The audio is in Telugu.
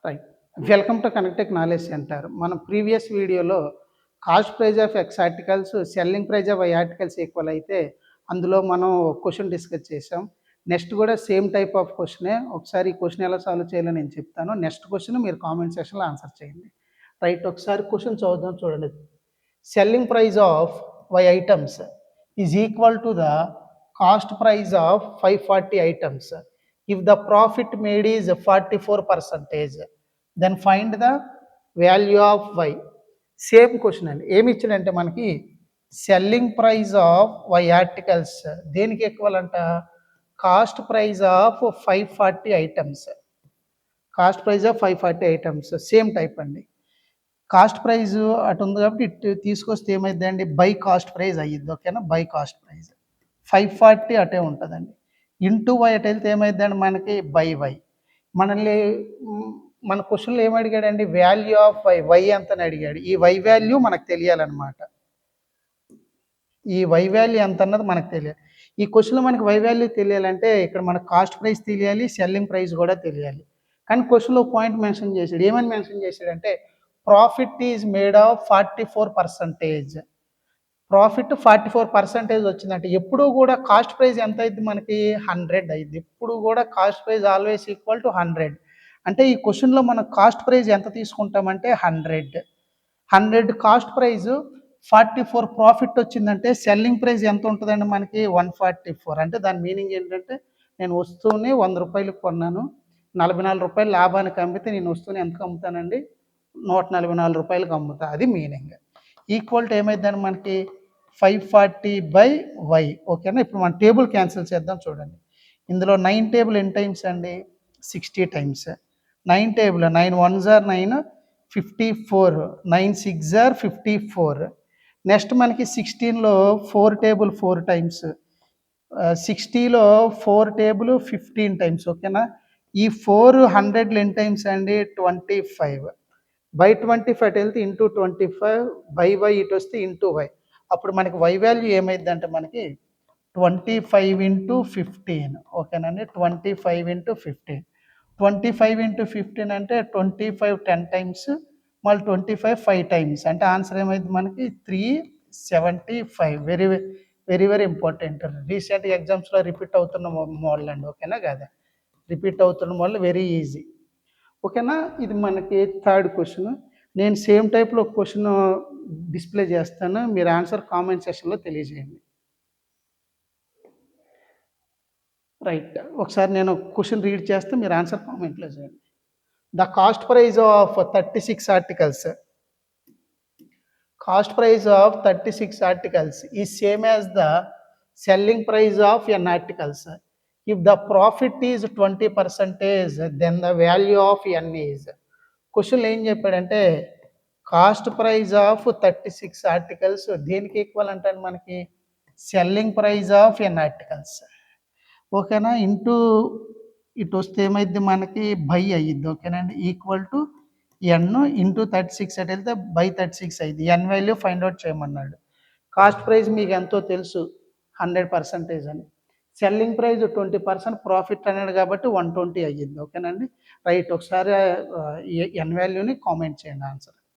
Right. Welcome to Connectech knowledge centre. మనం ప్రీవియస్ వీడియోలో cost price of X articles, selling price of Y articles equal అయితే అందులో మనం క్వెషన్ డిస్కస్ చేసాం. నెక్స్ట్ కూడా సేమ్ టైప్ ఆఫ్ క్వెషనే. ఒకసారి ఈ క్వెషన్ ఎలా సాల్వ్ చేయాలో నేను చెప్తాను. నెక్స్ట్ క్వెషన్ మీరు కామెంట్ సెక్షన్‌లో ఆన్సర్ చేయండి. రైట్, ఒకసారి క్వెషన్ చదువుదాం చూడండి. Selling price of Y items is equal to the cost price of 540 items. If the profit made is 44%, then find the value of y. Same question అండి. ఏమి ఇచ్చాడంటే మనకి selling price of Y articles దేనికి ఈక్వల్ అంట, cost price of 540 items. Cost price of 540 items same type అండి. కాస్ట్ ప్రైస్ అటు ఉంది కాబట్టి ఇటు తీసుకొస్తే ఏమైందండి, బై కాస్ట్ ప్రైస్ అయ్యిద్ది. ఓకేనా, బై కాస్ట్ ప్రైస్ 540 అటే ఉంటుందండి. ఇంటూ వై అటు వెళ్తే ఏమైందండి మనకి బై వై. మనల్ని మన క్వశ్చన్లో ఏమి అడిగాడండి, వాల్యూ ఆఫ్ వై, వై ఎంతని అడిగాడు. ఈ వై వాల్యూ మనకు తెలియాలన్నమాట. ఈ వై వాల్యూ ఎంత అన్నది మనకు తెలియాలి. ఈ క్వశ్చన్లో మనకి వై వాల్యూ తెలియాలంటే ఇక్కడ మనకు కాస్ట్ ప్రైస్ తెలియాలి, సెల్లింగ్ ప్రైస్ కూడా తెలియాలి. కానీ క్వశ్చన్లో పాయింట్ మెన్షన్ చేశాడు. ఏమని మెన్షన్ చేశాడంటే profit is made of 44%. Profit 44% వచ్చిందంటే ఎప్పుడు కూడా కాస్ట్ ప్రైస్ ఎంత అయింది మనకి 100 అయింది. ఎప్పుడు కూడా cost price always equal to 100. అంటే ఈ క్వశ్చన్లో మనం కాస్ట్ ప్రైస్ ఎంత తీసుకుంటామంటే 100 కాస్ట్ ప్రైస్ 44 ప్రాఫిట్ వచ్చిందంటే సెల్లింగ్ ప్రైస్ ఎంత ఉంటుందండి మనకి 144. అంటే దాని మీనింగ్ ఏంటంటే నేను వస్తువుని 100 రూపాయలకు కొన్నాను, 44 రూపాయలు లాభానికి అమ్మితే నేను వస్తువుని ఎంతకు అమ్ముతానండి, 144 రూపాయలకు అమ్ముతా. అది మీనింగ్. ఈక్వల్ టు ఏమైందండి మనకి 540/y. ఓకేనా, ఇప్పుడు మన టేబుల్ క్యాన్సిల్ చేద్దాం చూడండి. ఇందులో 9 టేబుల్ ఎన్ని టైమ్స్ అండి, 60 times. 9 table 9 1s are 9, 54, 9 6s are 54. Next మనకి 16లో 4 టేబుల్ 4 టైమ్స్, 60లో 4 టేబుల్ 15 టైమ్స్. ఓకేనా, ఈ 400 ఎన్ని టైమ్స్ అండి 25. బై 25 వెళ్తే ఇంటూ 25, బై వై ఇటు వస్తే ఇంటూ వై. అప్పుడు మనకి వై వాల్యూ ఏమైందంటే మనకి 25 ఇంటూ 15. ఓకేనండి, 25 ఇంటూ 15. 25 ఇంటూ 15 అంటే 25 10 టైమ్స్, మళ్ళీ 25 5 టైమ్స్. అంటే ఆన్సర్ ఏమైంది మనకి 375. Very very very important. Recent ఎగ్జామ్స్లో రిపీట్ అవుతున్న మోడల్ అండి. ఓకేనా కదా, రిపీట్ అవుతున్న మోడల్, వెరీ ఈజీ. ఓకేనా, ఇది మనకి థర్డ్ క్వశ్చన్. నేను సేమ్ టైప్లో ఒక క్వశ్చన్ డిస్ప్లే చేస్తాను, మీరు ఆన్సర్ కామెంట్ సెక్షన్లో తెలియజేయండి. రైట్, ఒకసారి నేను క్వశ్చన్ రీడ్ చేస్తే మీరు ఆన్సర్ కామెంట్లో చేయండి. The cost price of 36 articles, cost price of 36 articles is same as the selling price of N articles. If the profit is 20%, then the value of n is. క్వశ్చన్లో ఏం చెప్పాడంటే కాస్ట్ ప్రైస్ ఆఫ్ 36 ఆర్టికల్స్ దేనికి ఈక్వల్ అంటే మనకి selling price of N articles. ఓకేనా, ఇంటూ ఇటు వస్తే ఏమైంది మనకి బై అయ్యిద్ది. ఓకేనండి, ఈక్వల్ టు ఎన్ ఇంటూ 36 అటు వెళ్తే బై 36 అయ్యింది. ఎన్ వాల్యూ ఫైండ్ అవుట్ చేయమన్నాడు. కాస్ట్ ప్రైస్ మీకు ఎంతో తెలుసు 100% అని, సెల్లింగ్ ప్రైస్ 20% ప్రాఫిట్ అన్నాడు కాబట్టి 120 అయ్యింది. ఓకేనండి, రైట్. ఒకసారి ఎన్ వాల్యూని కామెంట్ చేయండి ఆన్సర్.